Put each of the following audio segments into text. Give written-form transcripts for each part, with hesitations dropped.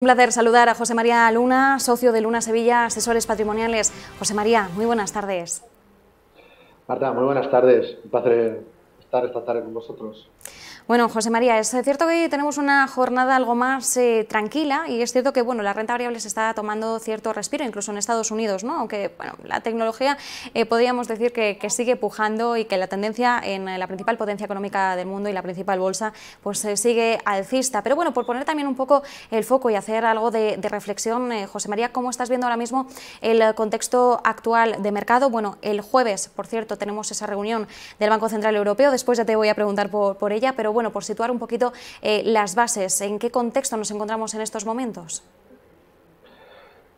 Un placer saludar a José María Luna, socio de Luna Sevilla, asesores patrimoniales. José María, muy buenas tardes. Marta, muy buenas tardes. Un placer estar esta tarde con vosotros. Bueno, José María, es cierto que hoy tenemos una jornada algo más tranquila y es cierto que la renta variable se está tomando cierto respiro, incluso en Estados Unidos, ¿no? Aunque la tecnología podríamos decir que sigue pujando y que la tendencia en la principal potencia económica del mundo y la principal bolsa pues sigue alcista. Pero bueno, por poner también un poco el foco y hacer algo de reflexión, José María, ¿cómo estás viendo ahora mismo el contexto actual de mercado? Bueno, el jueves, por cierto, tenemos esa reunión del Banco Central Europeo, después ya te voy a preguntar por ella, pero bueno, por situar un poquito las bases, ¿en qué contexto nos encontramos en estos momentos?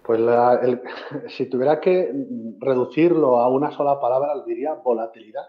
Pues si tuviera que reducirlo a una sola palabra, diría volatilidad.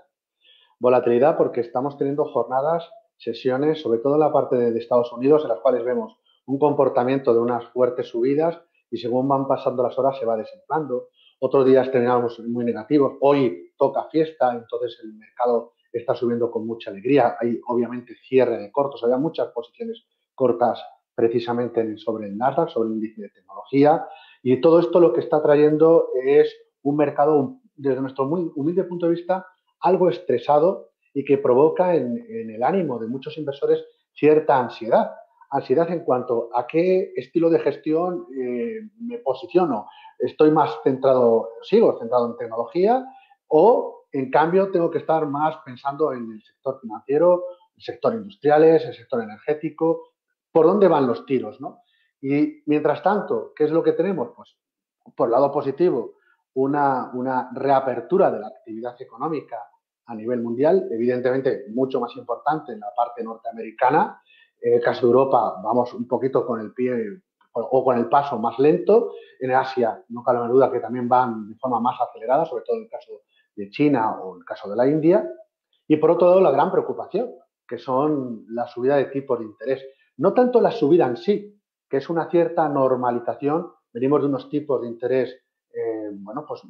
Volatilidad porque estamos teniendo jornadas, sesiones, sobre todo en la parte de Estados Unidos, en las cuales vemos un comportamiento de unas fuertes subidas y según van pasando las horas se va desinflando. Otros días terminamos muy negativos. Hoy toca fiesta, entonces el mercado está subiendo con mucha alegría. Hay obviamente cierre de cortos. Había muchas posiciones cortas precisamente sobre el Nasdaq, sobre el índice de tecnología. Y todo esto lo que está trayendo es un mercado, desde nuestro muy humilde punto de vista, algo estresado y que provoca en el ánimo de muchos inversores cierta ansiedad. Ansiedad en cuanto a qué estilo de gestión me posiciono. Estoy más centrado, sigo centrado en tecnología o, en cambio, tengo que estar más pensando en el sector financiero, el sector industriales, el sector energético, por dónde van los tiros, ¿no? Y mientras tanto, ¿qué es lo que tenemos? Pues, por el lado positivo, una reapertura de la actividad económica a nivel mundial, evidentemente mucho más importante en la parte norteamericana. En el caso de Europa vamos un poquito con el pie o con el paso más lento. En Asia no cabe duda que también van de forma más acelerada, sobre todo en el caso de China o en el caso de la India. Y por otro lado, la gran preocupación, que son la subida de tipos de interés. No tanto la subida en sí, que es una cierta normalización. Venimos de unos tipos de interés pues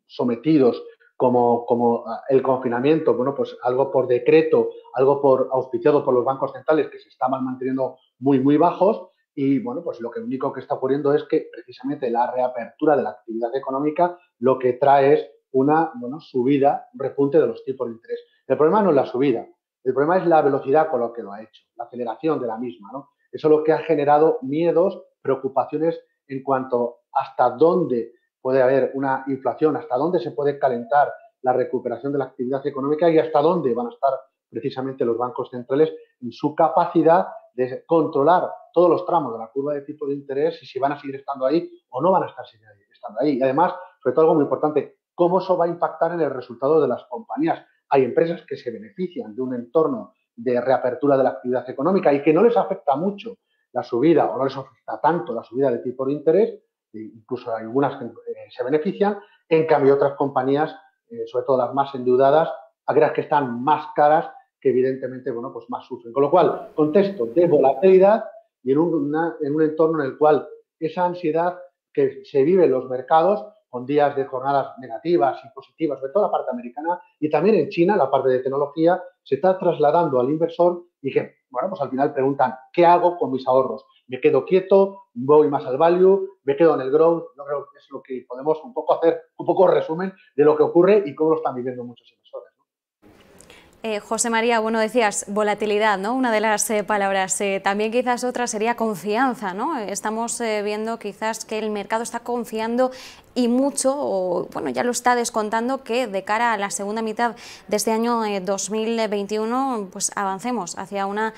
sometidos como el confinamiento, pues algo por decreto, algo auspiciado por los bancos centrales que se estaban manteniendo muy bajos y pues lo único que está ocurriendo es que precisamente la reapertura de la actividad económica lo que trae es una subida, un repunte de los tipos de interés. El problema no es la subida, el problema es la velocidad con lo que lo ha hecho, la aceleración de la misma, ¿no? Eso es lo que ha generado miedos, preocupaciones en cuanto hasta dónde puede haber una inflación, hasta dónde se puede calentar la recuperación de la actividad económica y hasta dónde van a estar precisamente los bancos centrales en su capacidad de controlar todos los tramos de la curva de tipo de interés y si van a seguir estando ahí o no van a estar estando ahí. Y además, sobre todo algo muy importante, cómo eso va a impactar en el resultado de las compañías. Hay empresas que se benefician de un entorno de reapertura de la actividad económica y que no les afecta mucho la subida o no les afecta tanto la subida de tipo de interés, incluso algunas que se benefician, en cambio otras compañías, sobre todo las más endeudadas, aquellas que están más caras, que evidentemente pues más sufren. Con lo cual, contexto de volatilidad y en un entorno en el cual esa ansiedad que se vive en los mercados, con días de jornadas negativas y positivas, sobre todo la parte americana, y también en China, la parte de tecnología, se está trasladando al inversor y que, pues al final preguntan, ¿qué hago con mis ahorros? ¿Me quedo quieto? ¿Voy más al value? ¿Me quedo en el growth? Yo creo que es lo que podemos un poco hacer, un poco resumen de lo que ocurre y cómo lo están viviendo muchos inversores. José María, decías volatilidad, ¿no? Una de las palabras. También quizás otra sería confianza, ¿no? Estamos viendo quizás que el mercado está confiando y mucho, o ya lo está descontando, que de cara a la segunda mitad de este año 2021 pues avancemos hacia una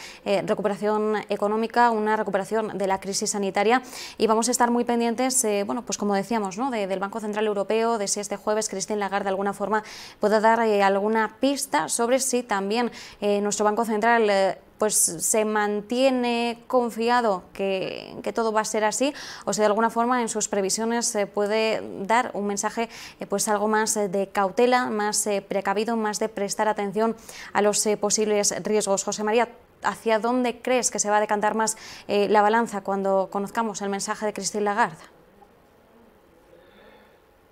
recuperación económica, una recuperación de la crisis sanitaria y vamos a estar muy pendientes, pues como decíamos, ¿no? Del Banco Central Europeo, de si este jueves Christine Lagarde de alguna forma puede dar alguna pista sobre si también nuestro Banco Central pues se mantiene confiado que todo va a ser así o si de alguna forma en sus previsiones puede dar un mensaje pues algo más de cautela, más precavido, más de prestar atención a los posibles riesgos. José María, ¿hacia dónde crees que se va a decantar más la balanza cuando conozcamos el mensaje de Christine Lagarde?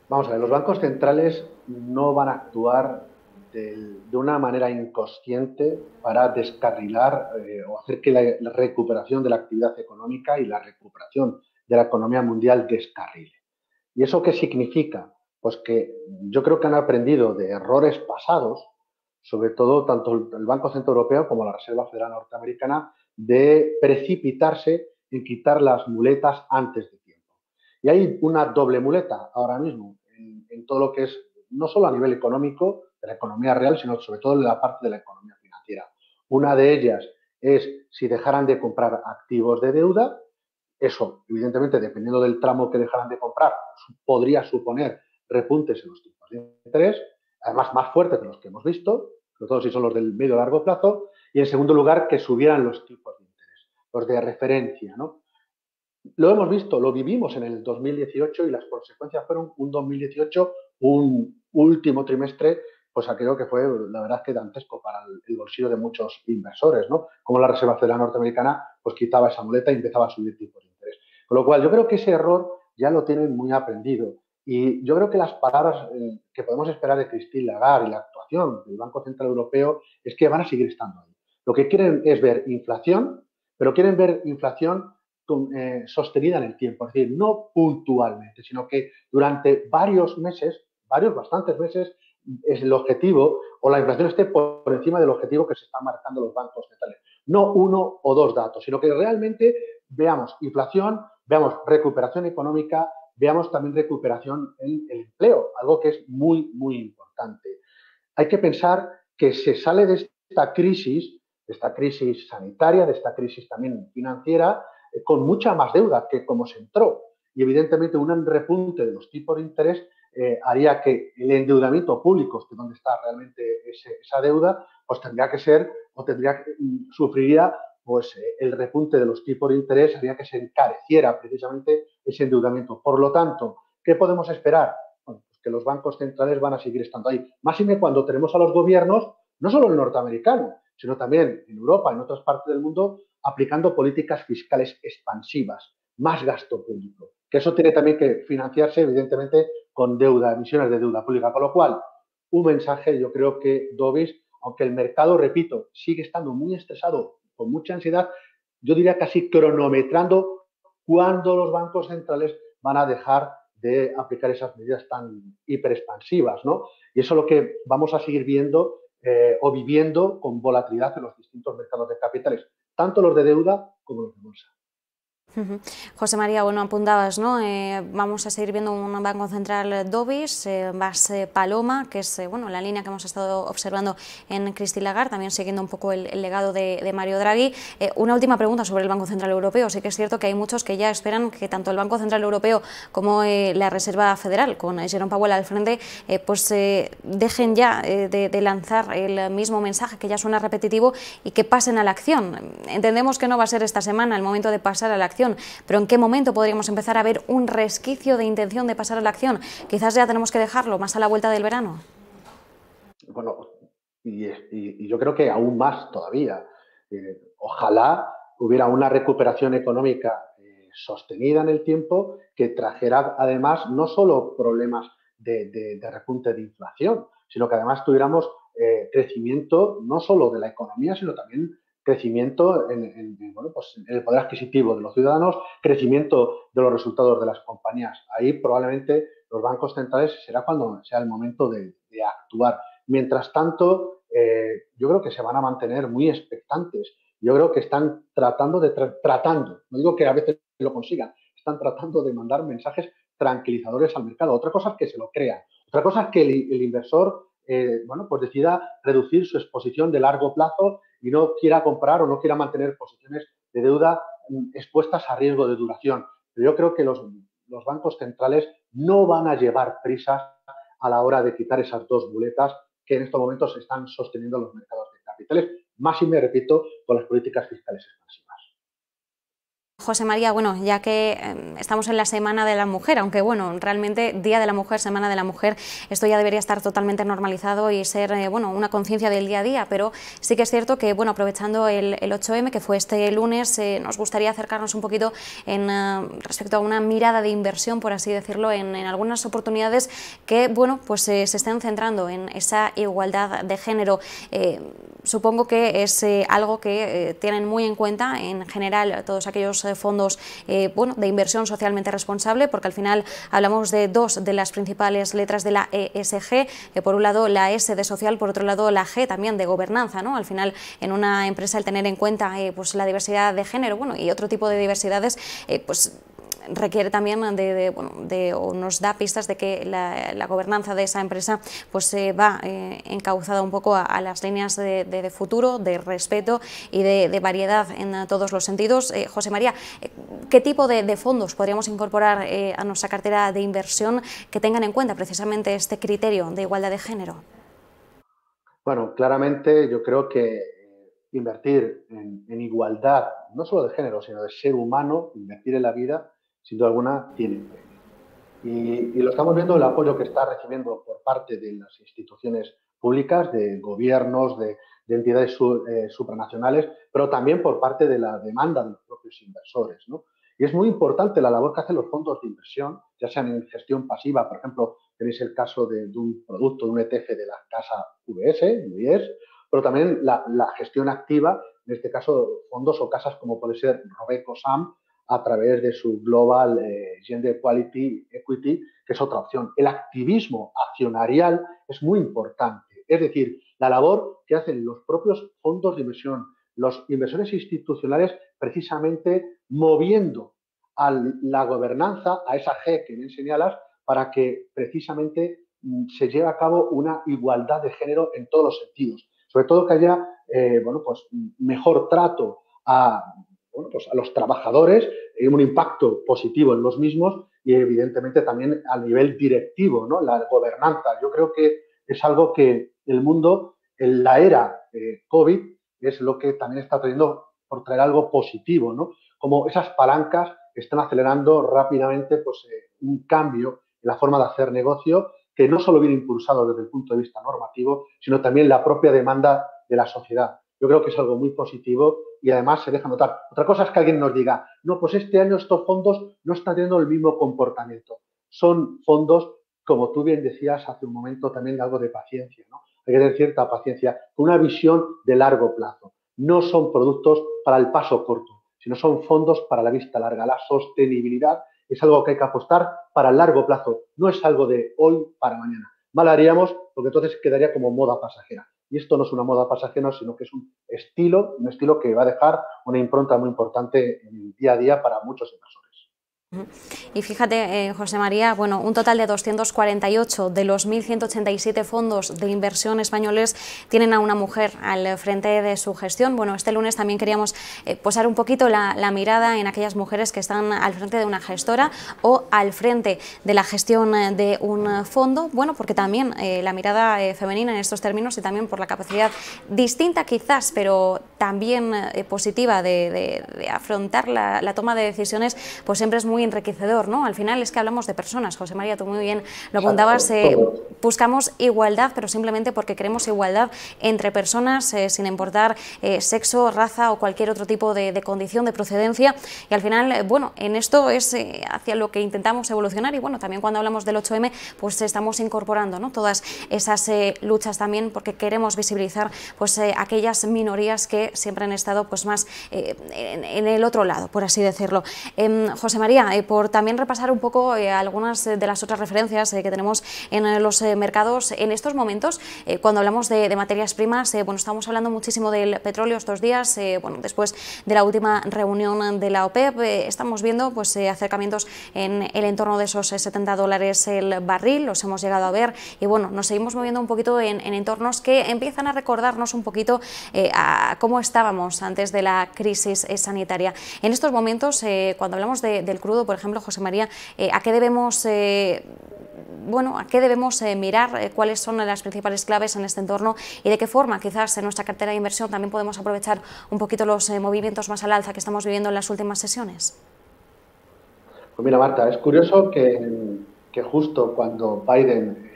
Vamos a ver, los bancos centrales no van a actuar de una manera inconsciente para descarrilar o hacer que la recuperación de la actividad económica y la recuperación de la economía mundial descarrile. ¿Y eso qué significa? Pues que yo creo que han aprendido de errores pasados, sobre todo tanto el Banco Central Europeo como la Reserva Federal Norteamericana, de precipitarse en quitar las muletas antes de tiempo. Y hay una doble muleta ahora mismo en todo lo que es, no solo a nivel económico, de la economía real, sino sobre todo en la parte de la economía financiera. Una de ellas es si dejaran de comprar activos de deuda. Eso, evidentemente, dependiendo del tramo que dejaran de comprar, podría suponer repuntes en los tipos de interés, además más fuertes de los que hemos visto, sobre todo si son los del medio largo plazo, y en segundo lugar, que subieran los tipos de interés, los de referencia, ¿no? Lo hemos visto, lo vivimos en el 2018 y las consecuencias fueron un 2018, un último trimestre, pues aquello que fue, la verdad, que dantesco para el bolsillo de muchos inversores, ¿no? Como la Reserva Federal Norteamericana pues quitaba esa muleta y empezaba a subir tipos de interés. Con lo cual, yo creo que ese error ya lo tienen muy aprendido. Y yo creo que las palabras que podemos esperar de Christine Lagarde y la actuación del Banco Central Europeo es que van a seguir estando ahí. Lo que quieren es ver inflación, pero quieren ver inflación sostenida en el tiempo, es decir, no puntualmente, sino que durante varios meses, bastantes meses, es el objetivo o la inflación esté por encima del objetivo que se están marcando los bancos centrales. No uno o dos datos, sino que realmente veamos inflación, veamos recuperación económica, veamos también recuperación en el empleo, algo que es muy, muy importante. Hay que pensar que se sale de esta crisis sanitaria, de esta crisis también financiera, con mucha más deuda que como se entró. Y evidentemente un repunte de los tipos de interés haría que el endeudamiento público, que es donde está realmente esa deuda, pues tendría que ser o sufriría pues el repunte de los tipos de interés, haría que se encareciera precisamente ese endeudamiento. Por lo tanto, ¿qué podemos esperar? Bueno, pues que los bancos centrales van a seguir estando ahí. Más y menos cuando tenemos a los gobiernos, no solo el norteamericano, sino también en Europa, en otras partes del mundo, aplicando políticas fiscales expansivas, más gasto público, que eso tiene también que financiarse, evidentemente, con deuda, emisiones de deuda pública. Con lo cual, un mensaje, yo creo que Dovis, aunque el mercado, repito, sigue estando muy estresado, con mucha ansiedad, yo diría casi cronometrando cuándo los bancos centrales van a dejar de aplicar esas medidas tan hiperexpansivas, ¿no? Y eso es lo que vamos a seguir viendo o viviendo con volatilidad en los distintos mercados de capitales, tanto los de deuda como los de bolsa. José María, bueno, apuntabas, ¿no? Vamos a seguir viendo un Banco Central dovish, más Paloma, que es bueno, la línea que hemos estado observando en Christine Lagarde, también siguiendo un poco el legado de Mario Draghi. Una última pregunta sobre el Banco Central Europeo. Sí que es cierto que hay muchos que ya esperan que tanto el Banco Central Europeo como la Reserva Federal, con Jerome Powell al frente, pues dejen ya de lanzar el mismo mensaje que ya suena repetitivo y que pasen a la acción. Entendemos que no va a ser esta semana el momento de pasar a la acción, pero ¿en qué momento podríamos empezar a ver un resquicio de intención de pasar a la acción? Quizás ya tenemos que dejarlo más a la vuelta del verano. Bueno, y yo creo que aún más todavía. Ojalá hubiera una recuperación económica sostenida en el tiempo que trajera además no solo problemas de repunte de inflación, sino que además tuviéramos crecimiento no solo de la economía, sino también crecimiento bueno, pues en el poder adquisitivo de los ciudadanos, crecimiento de los resultados de las compañías. Ahí probablemente los bancos centrales será cuando sea el momento de actuar. Mientras tanto, yo creo que se van a mantener muy expectantes. Yo creo que están tratando, no digo que a veces lo consigan, están tratando de mandar mensajes tranquilizadores al mercado. Otra cosa es que se lo crean. Otra cosa es que el inversor bueno, pues decida reducir su exposición de largo plazo y no quiera comprar o no quiera mantener posiciones de deuda expuestas a riesgo de duración. Pero yo creo que los bancos centrales no van a llevar prisas a la hora de quitar esas dos muletas que en estos momentos están sosteniendo los mercados de capitales, más y me repito, con las políticas fiscales expansivas. José María, bueno, ya que estamos en la Semana de la Mujer, aunque bueno, realmente Día de la Mujer, Semana de la Mujer, esto ya debería estar totalmente normalizado y ser, bueno, una conciencia del día a día, pero sí que es cierto que, bueno, aprovechando el 8M, que fue este lunes, nos gustaría acercarnos un poquito respecto a una mirada de inversión, por así decirlo, en algunas oportunidades que, bueno, pues se están centrando en esa igualdad de género. Supongo que es algo que tienen muy en cuenta en general todos aquellos fondos bueno, de inversión socialmente responsable, porque al final hablamos de dos de las principales letras de la ESG, por un lado la S de social, por otro lado la G también de gobernanza, ¿no? Al final en una empresa el tener en cuenta pues la diversidad de género, bueno, y otro tipo de diversidades, pues requiere también o nos da pistas de que la gobernanza de esa empresa pues va encauzada un poco a las líneas de futuro, de respeto y de variedad en todos los sentidos. José María, ¿qué tipo de fondos podríamos incorporar a nuestra cartera de inversión que tengan en cuenta precisamente este criterio de igualdad de género? Bueno, claramente yo creo que invertir en igualdad, no solo de género, sino de ser humano, invertir en la vida, sin duda alguna, tiene un premio. Y lo estamos viendo el apoyo que está recibiendo por parte de las instituciones públicas, de gobiernos, de entidades supranacionales, pero también por parte de la demanda de los propios inversores, ¿no? Y es muy importante la labor que hacen los fondos de inversión, ya sean en gestión pasiva, por ejemplo, tenéis el caso de un producto, de un ETF de la casa UBS, pero también la gestión activa, en este caso fondos o casas como puede ser Robeco Sam, a través de su Global Gender Equality Equity, que es otra opción. El activismo accionarial es muy importante, es decir, la labor que hacen los propios fondos de inversión, los inversores institucionales, precisamente moviendo a la gobernanza, a esa G que bien señalas, para que precisamente se lleve a cabo una igualdad de género en todos los sentidos. Sobre todo que haya bueno, pues, mejor trato a, bueno, pues a los trabajadores, un impacto positivo en los mismos y evidentemente también a nivel directivo, ¿no? La gobernanza. Yo creo que es algo que el mundo, en la era COVID, es lo que también está trayendo por traer algo positivo, ¿no? Como esas palancas están acelerando rápidamente pues, un cambio en la forma de hacer negocio que no solo viene impulsado desde el punto de vista normativo, sino también la propia demanda de la sociedad. Yo creo que es algo muy positivo y además se deja notar. Otra cosa es que alguien nos diga, no, pues este año estos fondos no están teniendo el mismo comportamiento. Son fondos, como tú bien decías hace un momento, también de algo de paciencia, ¿no? Hay que tener cierta paciencia, con una visión de largo plazo. No son productos para el paso corto, sino son fondos para la vista larga. La sostenibilidad es algo que hay que apostar para el largo plazo, no es algo de hoy para mañana. Mal haríamos porque entonces quedaría como moda pasajera. Y esto no es una moda pasajera, sino que es un estilo que va a dejar una impronta muy importante en el día a día para muchos inversores. Y fíjate, José María, bueno, un total de 248 de los 1.187 fondos de inversión españoles tienen a una mujer al frente de su gestión. Bueno, este lunes también queríamos posar un poquito la mirada en aquellas mujeres que están al frente de una gestora o al frente de la gestión de un fondo, bueno, porque también la mirada femenina en estos términos y también por la capacidad distinta quizás, pero también positiva de afrontar la toma de decisiones, pues siempre es muy enriquecedor, ¿no? Al final es que hablamos de personas, José María, tú muy bien lo apuntabas, buscamos igualdad, pero simplemente porque queremos igualdad entre personas, sin importar sexo, raza o cualquier otro tipo de condición, de procedencia, y al final, bueno, en esto es hacia lo que intentamos evolucionar y bueno, también cuando hablamos del 8M, pues estamos incorporando, ¿no?, todas esas luchas también porque queremos visibilizar pues aquellas minorías que siempre han estado pues más en el otro lado, por así decirlo. José María, por también repasar un poco algunas de las otras referencias que tenemos en los mercados en estos momentos, cuando hablamos de materias primas, bueno, estamos hablando muchísimo del petróleo estos días, bueno, después de la última reunión de la OPEP, estamos viendo pues acercamientos en el entorno de esos $70 el barril, los hemos llegado a ver y bueno, nos seguimos moviendo un poquito en entornos que empiezan a recordarnos un poquito a cómo estábamos antes de la crisis sanitaria. En estos momentos, cuando hablamos del crudo, por ejemplo, José María, ¿a qué debemos bueno, ¿a qué debemos mirar? ¿Cuáles son las principales claves en este entorno? Y de qué forma quizás en nuestra cartera de inversión también podemos aprovechar un poquito los movimientos más al alza que estamos viviendo en las últimas sesiones. Pues mira, Marta, es curioso que justo cuando Biden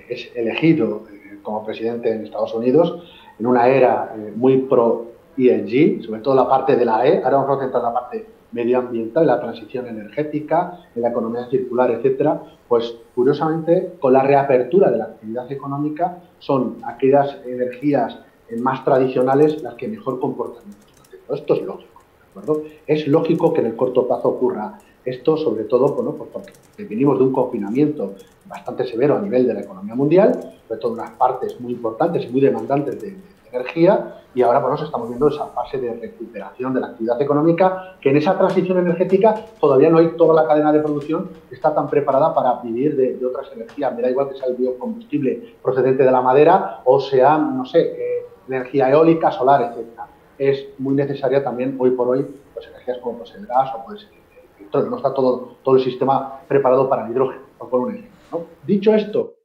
es elegido como presidente en Estados Unidos, en una era muy pro ESG, sobre todo la parte de la E, ahora vamos a centrar en la parte medioambiental, la transición energética, en la economía circular, etcétera, pues curiosamente con la reapertura de la actividad económica son aquellas energías más tradicionales las que mejor comportamiento están haciendo. Esto es lógico, ¿de acuerdo? Es lógico que en el corto plazo ocurra esto, sobre todo, bueno, pues porque venimos de un confinamiento bastante severo a nivel de la economía mundial, sobre todo en unas partes muy importantes y muy demandantes de energía, y ahora bueno, estamos viendo esa fase de recuperación de la actividad económica, que en esa transición energética todavía no hay toda la cadena de producción que está tan preparada para vivir de otras energías. Me da igual que sea el biocombustible procedente de la madera o sea, no sé, energía eólica, solar, etcétera. Es muy necesaria también hoy por hoy pues, energías como pues, el gas o puede ser no está todo el sistema preparado para el hidrógeno, por un ejemplo, ¿no? Dicho esto,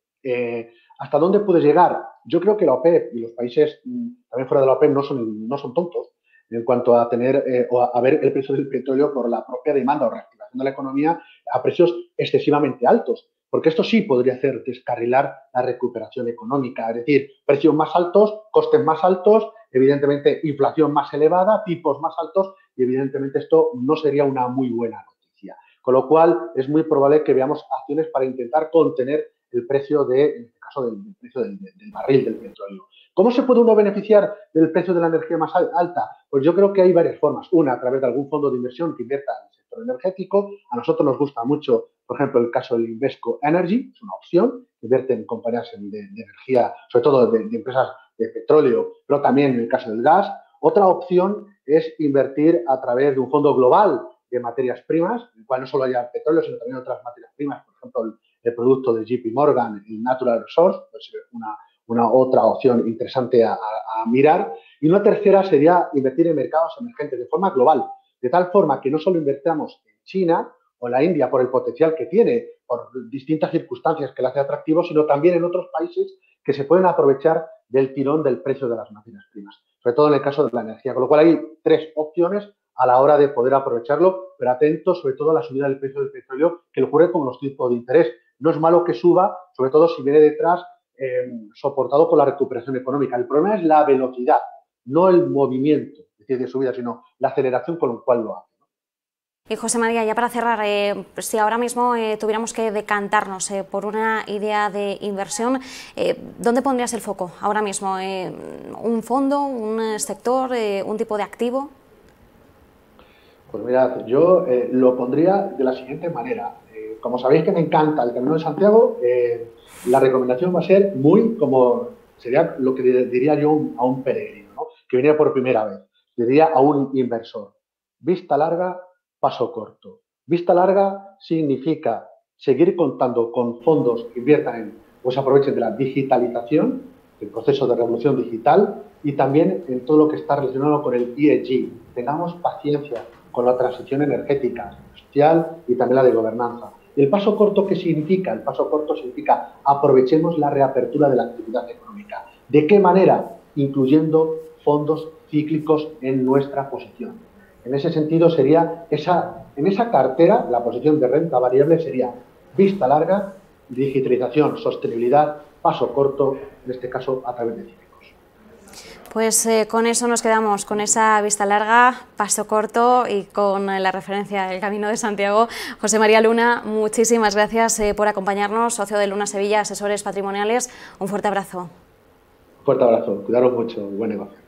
¿hasta dónde puede llegar? Yo creo que la OPEP y los países también fuera de la OPEP no son tontos en cuanto a tener o a ver el precio del petróleo por la propia demanda o reactivación de la economía a precios excesivamente altos, porque esto sí podría hacer descarrilar la recuperación económica, es decir, precios más altos, costes más altos, evidentemente inflación más elevada, tipos más altos y evidentemente esto no sería una muy buena noticia. Con lo cual es muy probable que veamos acciones para intentar contener el precio en este caso del precio del barril del petróleo. ¿Cómo se puede uno beneficiar del precio de la energía más alta? Pues yo creo que hay varias formas. Una, a través de algún fondo de inversión que invierta en el sector energético. A nosotros nos gusta mucho, por ejemplo, el caso del Invesco Energy, es una opción, invierte en compañías de energía, sobre todo de empresas de petróleo, pero también en el caso del gas. Otra opción es invertir a través de un fondo global de materias primas, en el cual no solo haya petróleo, sino también otras materias primas, por ejemplo, el producto de JP Morgan, el Natural Resource, puede ser una otra opción interesante a mirar. Y una tercera sería invertir en mercados emergentes de forma global, de tal forma que no solo invertamos en China o en la India por el potencial que tiene, por distintas circunstancias que la hace atractivo, sino también en otros países que se pueden aprovechar del tirón del precio de las materias primas, sobre todo en el caso de la energía. Con lo cual hay tres opciones a la hora de poder aprovecharlo, pero atentos sobre todo a la subida del precio del petróleo, que ocurre con los tipos de interés. No es malo que suba, sobre todo si viene detrás soportado por la recuperación económica. El problema es la velocidad, no el movimiento, es decir, de subida, sino la aceleración con la cual lo hace. Y José María, ya para cerrar, si ahora mismo tuviéramos que decantarnos por una idea de inversión, ¿dónde pondrías el foco ahora mismo? ¿Un fondo, un sector, un tipo de activo? Pues mirad, yo lo pondría de la siguiente manera. Como sabéis que me encanta el Camino de Santiago, la recomendación va a ser muy como sería lo que diría yo a un peregrino, ¿no? Que venía por primera vez. Diría a un inversor. Vista larga, paso corto. Vista larga significa seguir contando con fondos que inviertan en, pues aprovechen de la digitalización, el proceso de revolución digital y también en todo lo que está relacionado con el ESG. Tengamos paciencia con la transición energética, social y también la de gobernanza. ¿Y el paso corto qué significa? El paso corto significa aprovechemos la reapertura de la actividad económica. ¿De qué manera? Incluyendo fondos cíclicos en nuestra posición. En ese sentido sería en esa cartera, la posición de renta variable sería vista larga, digitalización, sostenibilidad, paso corto, en este caso a través de cíclicos. Pues con eso nos quedamos, con esa vista larga, paso corto y con la referencia del Camino de Santiago. José María Luna, muchísimas gracias por acompañarnos, socio de Luna Sevilla, asesores patrimoniales. Un fuerte abrazo. Un fuerte abrazo, cuidaros mucho, buen negocio.